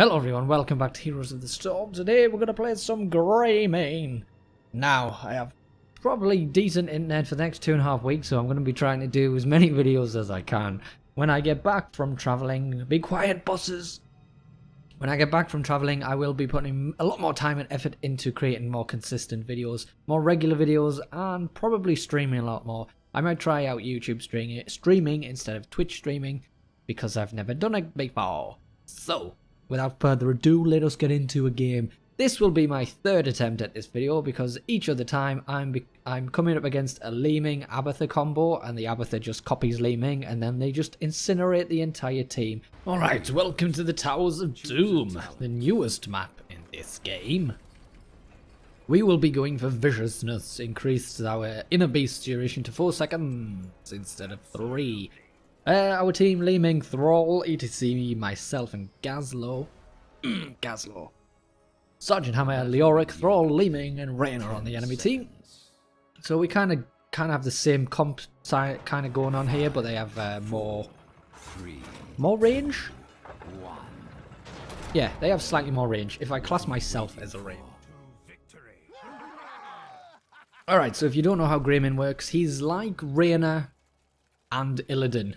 Hello everyone, welcome back to Heroes of the Storm. Today we're going to play some Greymane. Now, I have probably decent internet for the next 2.5 weeks, so I'm going to be trying to do as many videos as I can. When I get back from travelling, be quiet bosses! When I get back from travelling, I will be putting a lot more time and effort into creating more consistent videos, more regular videos, and probably streaming a lot more. I might try out YouTube streaming instead of Twitch streaming, because I've never done it before. So, without further ado, let us get into a game. This will be my third attempt at this video because each other time I'm coming up against a Li Ming Abathur combo and the Abathur just copies Li Ming and then they just incinerate the entire team. Alright, welcome to the Towers of Doom, the newest map in this game. We will be going for viciousness, increased our inner beast duration to 4 seconds instead of 3. Our team, Li Ming, Thrall, etc, myself and Gazlo. Gazlo. Sergeant Hammer, Leoric, Thrall, Li Ming and Raynor on the enemy team. So we kind of have the same comp kind of going on here, but they have more range? Yeah, they have slightly more range, if I class myself as a range. Alright, so if you don't know how Greymane works, he's like Raynor and Illidan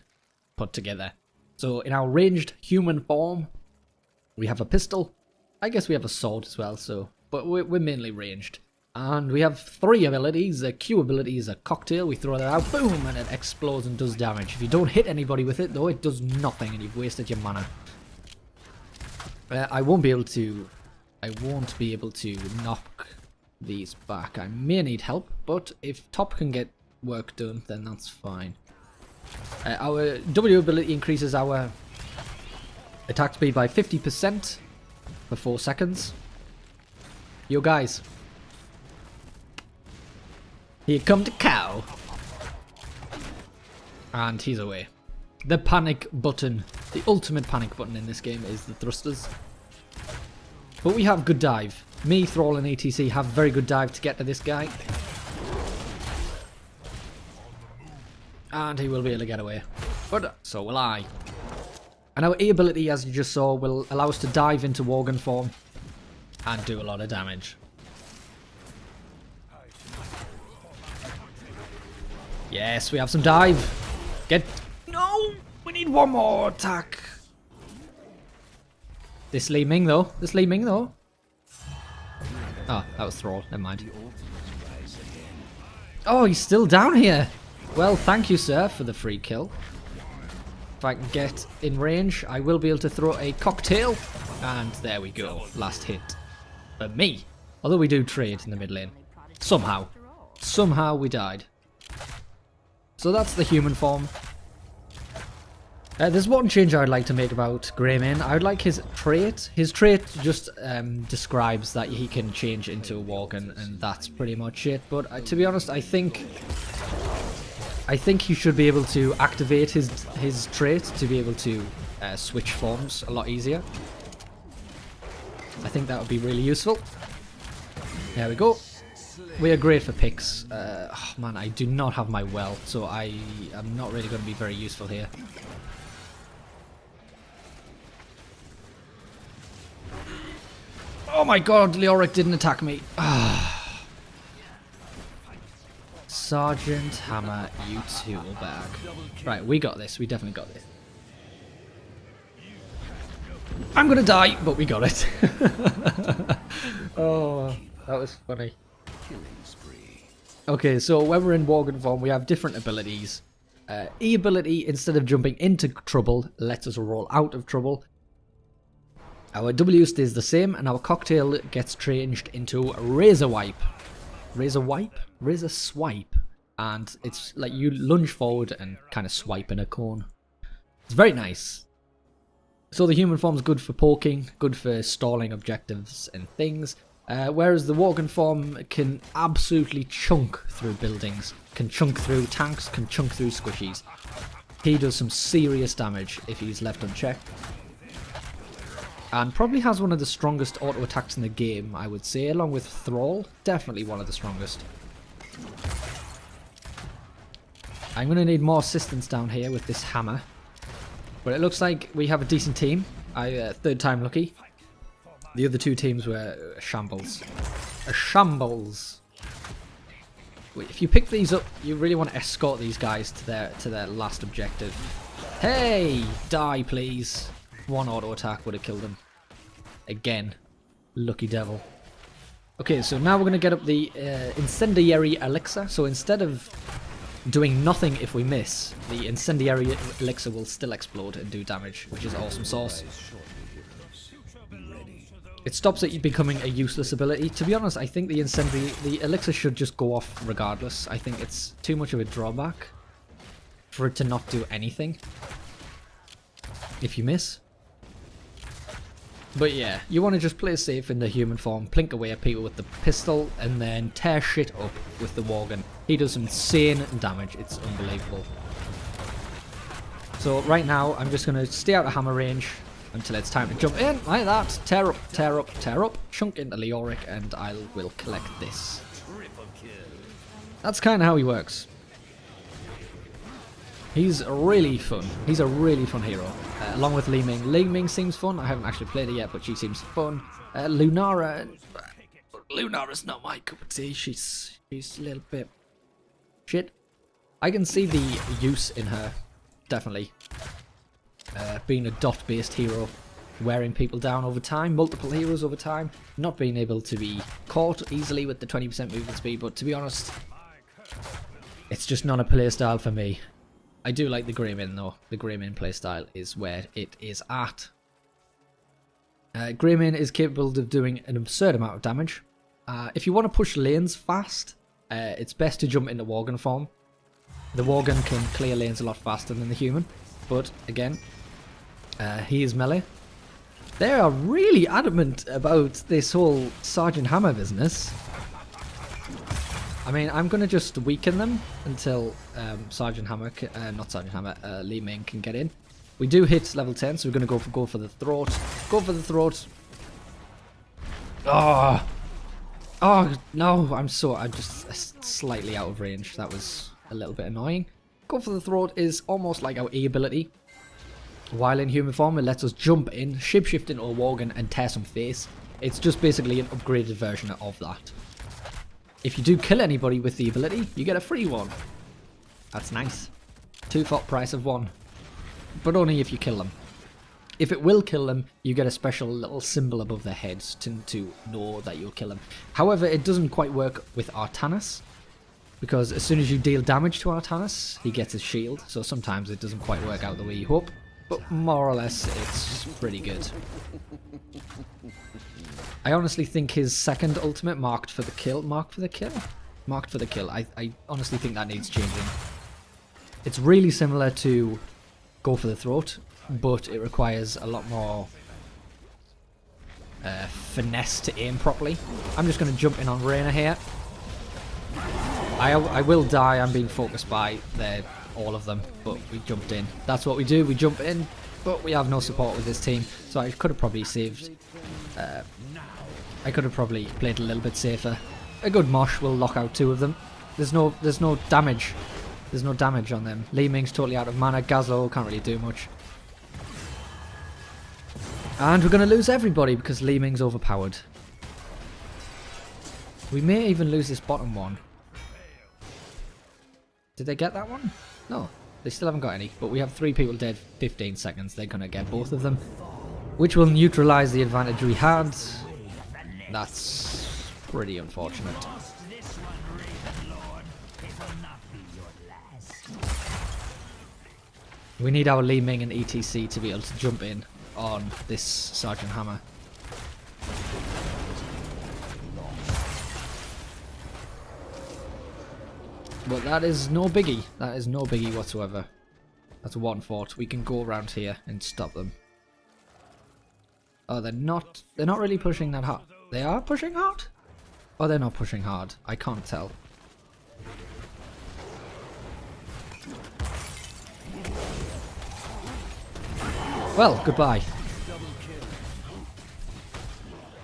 put together. So in our ranged human form, we have a pistol. I guess we have a sword as well, so but we're mainly ranged. And we have 3 abilities. The Q ability is a cocktail. We throw that out, boom, and it explodes and does damage. If you don't hit anybody with it, though, it does nothing and you've wasted your mana. I won't be able to knock these back. I may need help, but if Top can get work done, then that's fine. Our W ability increases our attack speed by 50% for 4 seconds. Yo guys, here come the cow. And he's away. The panic button, the ultimate panic button in this game is the thrusters. But we have good dive. Me, Thrall and ATC have very good dive to get to this guy. And he will be able to get away. But so will I. And our E ability, as you just saw, will allow us to dive into Worgen form and do a lot of damage. Yes, we have some dive. No! We need one more attack. This Li Ming though. Oh, that was Thrall. Never mind. Oh, he's still down here. Well, thank you, sir, for the free kill. If I can get in range, I will be able to throw a cocktail. And there we go. Last hit. For me. Although we do trade in the mid lane. Somehow. Somehow we died. So that's the human form. There's one change I would like to make about Greymane. I would like his trait. His trait just describes that he can change into a Worgen, and that's pretty much it. But to be honest, I think he should be able to activate his trait to be able to switch forms a lot easier. I think that would be really useful. There we go. We are great for picks. Oh man, I do not have my well, so I am not really going to be very useful here. Oh my god, Leoric didn't attack me. Sergeant Hammer, you tool bag. Right, we got this. We definitely got this. I'm gonna die, but we got it. Oh, that was funny. Okay, so when we're in Worgen form, we have different abilities. E ability, instead of jumping into trouble, lets us roll out of trouble. Our W stays the same, and our cocktail gets changed into Razor Wipe. Razor Wipe? Razor Swipe. And it's like you lunge forward and kind of swipe in a cone. It's very nice. So the human form's good for poking, good for stalling objectives and things. Whereas the Worgen form can absolutely chunk through buildings. Can chunk through tanks, can chunk through squishies. He does some serious damage if he's left unchecked. And probably has one of the strongest auto attacks in the game, I would say, along with Thrall. Definitely one of the strongest. I'm going to need more assistance down here with this hammer. But it looks like we have a decent team. Third time lucky. The other two teams were a shambles. A shambles. If you pick these up, you really want to escort these guys to their last objective. Hey! Die, please. One auto attack would have killed him. Again. Lucky devil. Okay, so now we're going to get up the incendiary elixir. So instead of doing nothing if we miss, the incendiary elixir will still explode and do damage, which is awesome sauce. It stops it becoming a useless ability. To be honest, I think the elixir should just go off regardless. I think it's too much of a drawback for it to not do anything if you miss. But yeah, you want to just play safe in the human form, plink away at people with the pistol, and then tear shit up with the Worgen. He does insane damage, it's unbelievable. So right now, I'm just going to stay out of hammer range until it's time to jump in, like that. Tear up, tear up, tear up, chunk into Leoric, and I will collect this. That's kind of how he works. He's really fun. He's a really fun hero. Along with Li Ming. Li Ming seems fun. I haven't actually played it yet, but she seems fun. Lunara. Lunara's not my cup of tea. She's a little bit shit. I can see the use in her, definitely. Being a dot-based hero, wearing people down over time, multiple heroes over time, not being able to be caught easily with the 20% movement speed, but to be honest, it's just not a playstyle for me. I do like the Greymane though. The Greymane playstyle is where it is at. Greymane is capable of doing an absurd amount of damage. If you want to push lanes fast, it's best to jump into Worgen form. The Worgen can clear lanes a lot faster than the human, but again, he is melee. They are really adamant about this whole Sergeant Hammer business. I mean, I'm going to just weaken them until Sergeant Hammer, not Sergeant Hammer, Li Ming can get in. We do hit level 10, so we're going to go for the throat. Go for the throat. Oh! Oh, no, I'm just slightly out of range. That was a little bit annoying. Go for the throat is almost like our E ability. While in human form, it lets us jump in, shapeshift into a Worgen, and tear some face. It's just basically an upgraded version of that. If you do kill anybody with the ability, you get a free one. That's nice. 2 for price of 1. But only if you kill them. If it will kill them, you get a special little symbol above their heads to know that you'll kill them. However, it doesn't quite work with Artanis, because as soon as you deal damage to Artanis, he gets his shield, so sometimes it doesn't quite work out the way you hope. But more or less, it's pretty good. I honestly think his second ultimate, marked for the kill. I honestly think that needs changing. It's really similar to Go for the Throat, but it requires a lot more finesse to aim properly. I'm just going to jump in on Raynor here. I will die. I'm being focused by all of them, but we jumped in. That's what we do. We jump in, but we have no support with this team, so I could have probably saved. I could have probably played a little bit safer. A good mosh will lock out 2 of them. There's no damage. There's no damage on them. Li Ming's totally out of mana. Gazlo can't really do much. And we're going to lose everybody because Li Ming's overpowered. We may even lose this bottom one. Did they get that one? No, they still haven't got any. But we have 3 people dead, 15 seconds. They're going to get both of them, which will neutralize the advantage we had. That's pretty unfortunate. We need our Li Ming and ETC to be able to jump in on this Sergeant Hammer. But that is no biggie. That is no biggie whatsoever. That's 1 fort. We can go around here and stop them. Oh, they're not really pushing that hard. They are pushing hard? Oh, they're not pushing hard. I can't tell. Well, goodbye.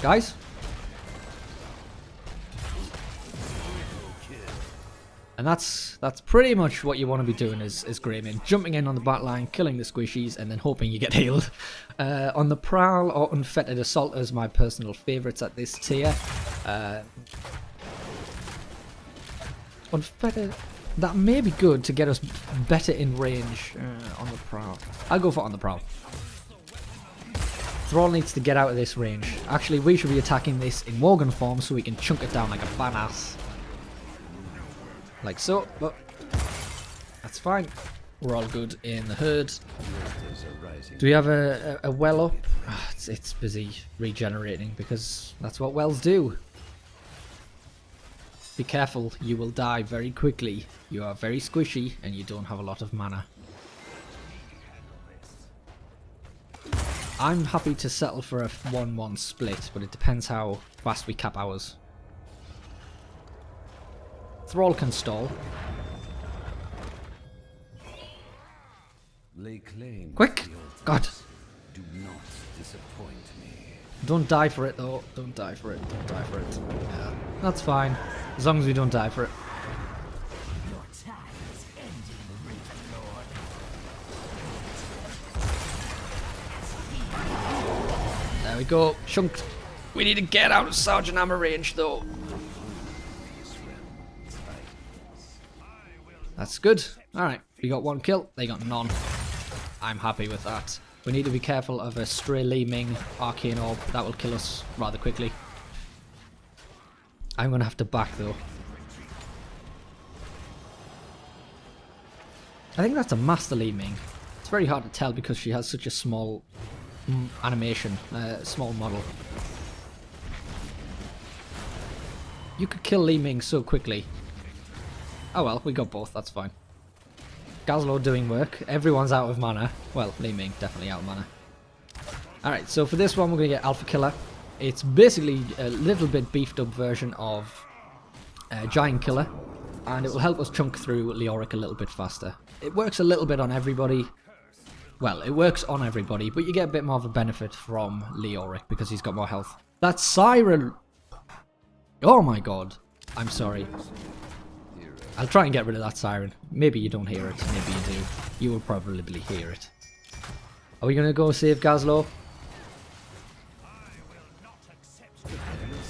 Guys? And that's pretty much what you want to be doing as Greymane. Jumping in on the back line, killing the squishies, and then hoping you get healed. On the Prowl or Unfettered Assault is my personal favourites at this tier. Unfettered, that may be good to get us better in range on the Prowl. I'll go for on the Prowl. Thrall needs to get out of this range. Actually, we should be attacking this in Worgen form so we can chunk it down like a badass. Like so, but that's fine. We're all good in the herd. Do we have a well up? Oh, it's busy regenerating because that's what wells do. Be careful, you will die very quickly. You are very squishy and you don't have a lot of mana. I'm happy to settle for a 1-1 split, but it depends how fast we cap ours. Thrall can stall. Quick! God! Do not disappoint me. Don't die for it though. Don't die for it. Don't die for it. Yeah, that's fine. As long as we don't die for it. Your time is ending, Raven Lord. There we go. Chunked. We need to get out of Sergeant Hammer range though. That's good. Alright, we got 1 kill, they got none. I'm happy with that. We need to be careful of a stray Li Ming arcane orb. That will kill us rather quickly. I'm going to have to back though. I think that's a Master Li Ming. It's very hard to tell because she has such a small animation, small model. You could kill Li Ming so quickly. Oh well, we got both, that's fine. Gazlo doing work. Everyone's out of mana. Well, Li Ming definitely out of mana. Alright, so for this one we're going to get Alpha Killer. It's basically a little bit beefed up version of Giant Killer. And it will help us chunk through Leoric a little bit faster. It works a little bit on everybody. Well, it works on everybody, but you get a bit more of a benefit from Leoric because he's got more health. That Siren! Oh my god. I'm sorry. I'll try and get rid of that siren. Maybe you don't hear it, maybe you do. You will probably hear it. Are we going to go save Gazlo?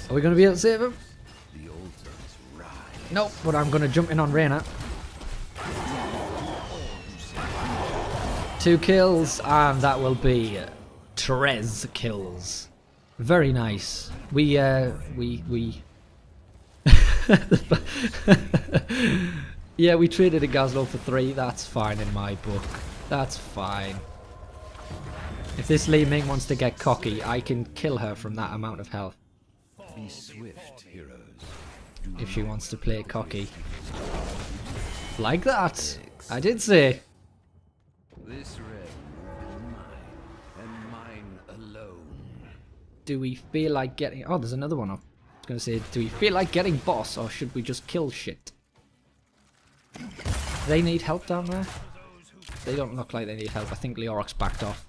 Are we going to be able to save him? Nope, but I'm going to jump in on Raynor. 2 kills, and that will be 13 kills. Very nice. Yeah, we traded a Gazlo for 3. That's fine in my book. That's fine. If this Li Ming wants to get cocky, I can kill her from that amount of health. Be swift, heroes. If she wants to play cocky. Like that. I did say. This realm is mine, and mine alone. Do we feel like getting... Oh, there's another one up. I was going to say, do we feel like getting boss, or should we just kill shit? Do they need help down there? They don't look like they need help. I think Leoric's backed off.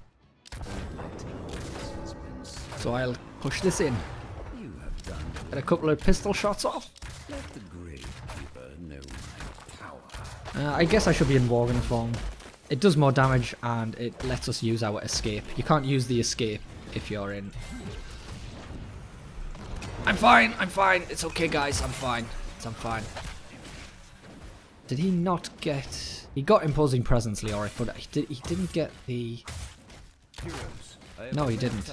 So I'll push this in. Get a couple of pistol shots off. Let the Gravekeeper know my power. I guess I should be in Worgen form. It does more damage and it lets us use our escape. You can't use the escape if you're in. I'm fine, it's okay guys, I'm fine. I'm fine. Did he not get... He got Imposing Presence, Leoric, but he didn't get the... No, he didn't.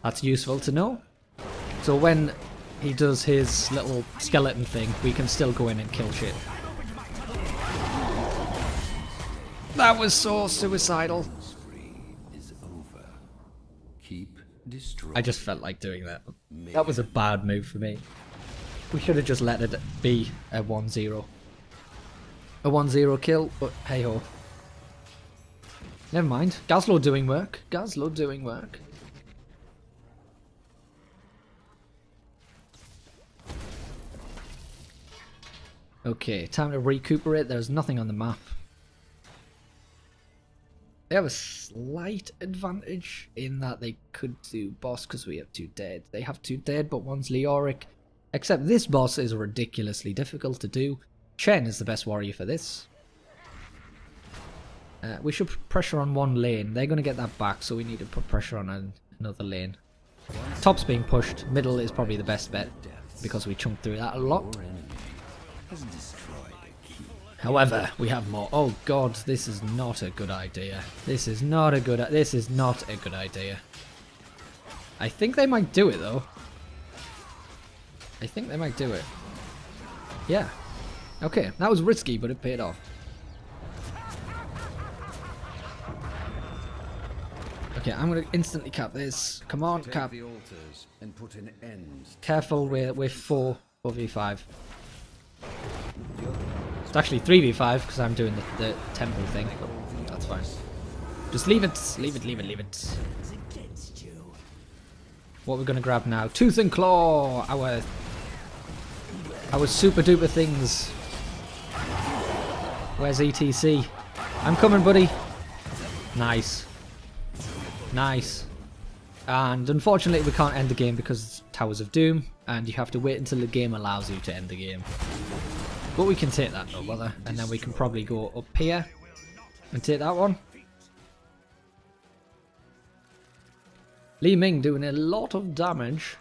That's useful to know. So when he does his little skeleton thing, we can still go in and kill shit. That was so suicidal. I just felt like doing that. That was a bad move for me. We should have just let it be a 1-0. A 1-0 kill, but hey ho. Never mind. Gazlo doing work. Gazlo doing work. Okay, time to recuperate. There's nothing on the map. They have a slight advantage in that they could do boss because we have 2 dead. They have 2 dead, but one's Leoric. Except this boss is ridiculously difficult to do. Genn is the best warrior for this. We should put pressure on one lane. They're going to get that back, so we need to put pressure on another lane. Top's being pushed. Middle is probably the best bet, because we chunked through that a lot. However, we have more. Oh god, this is not a good idea. This is not a good idea. I think they might do it though. I think they might do it. Yeah. Okay, that was risky, but it paid off. Okay, I'm gonna instantly cap this. Come on, cap. Careful, we're 4v5. It's actually 3v5 because I'm doing the temple thing. But that's fine. Just leave it. Leave it. What we're gonna grab now? Tooth and Claw. Our super duper things. Where's ETC? I'm coming, buddy. Nice. Nice. And unfortunately we can't end the game because it's Towers of Doom, and you have to wait until the game allows you to end the game. But we can take that, no bother, and then we can probably go up here and take that one. Li Ming doing a lot of damage.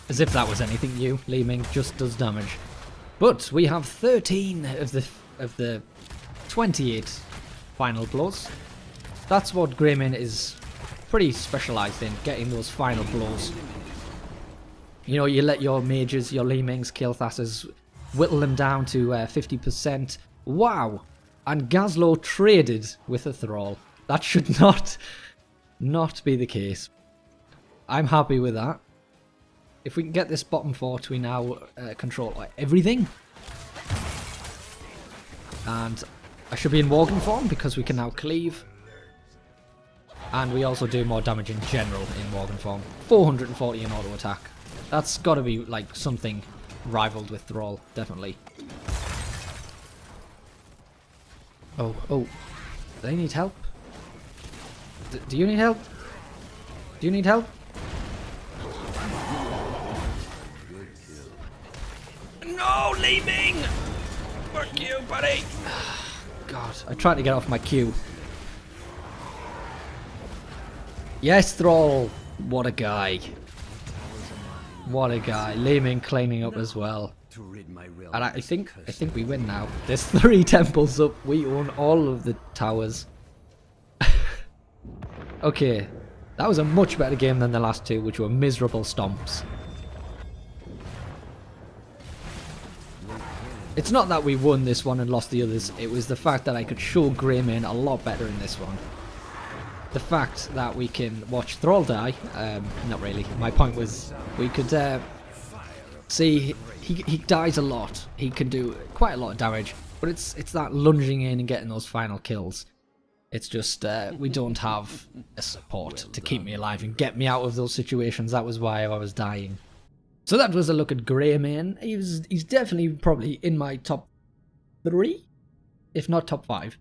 As if that was anything new. Li Ming just does damage. But we have 13 of the 28 final blows. That's what Greymane is pretty specialised in, getting those final blows. You know, you let your mages, your Li Mings, kill Thasses, whittle them down to 50%. Wow! And Gazlo traded with a Thrall. That should not be the case. I'm happy with that. If we can get this bottom fort, we now control everything. And I should be in Worgen form because we can now cleave. And we also do more damage in general in Worgen form. 440 in auto attack. That's got to be like something rivaled with Thrall, definitely. Oh. They need help? Do you need help? Do you need help? No, Li Ming! Fuck you, buddy! God, I tried to get off my Q. Yes, Thrall! What a guy. What a guy. Li Ming cleaning up as well. And I think we win now. There's 3 temples up. We own all of the towers. Okay. That was a much better game than the last 2, which were miserable stomps. It's not that we won this one and lost the others. It was the fact that I could show Greymane a lot better in this one. The fact that we can watch Thrall die, not really. My point was we could see he dies a lot. He can do quite a lot of damage, but it's that lunging in and getting those final kills. It's just we don't have a support to keep me alive and get me out of those situations. That was why I was dying. So that was a look at Greymane. He's definitely probably in my top 3, if not top 5.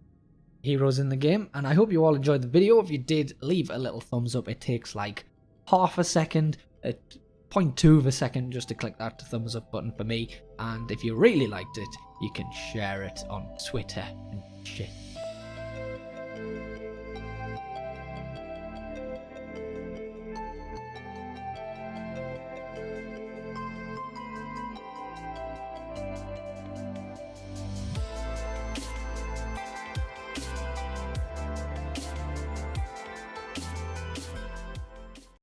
Heroes in the game, and I hope you all enjoyed the video. If you did, leave a little thumbs up. It takes like half a second, 0.2 of a second just to click that thumbs up button for me, and if you really liked it, you can share it on Twitter and shit.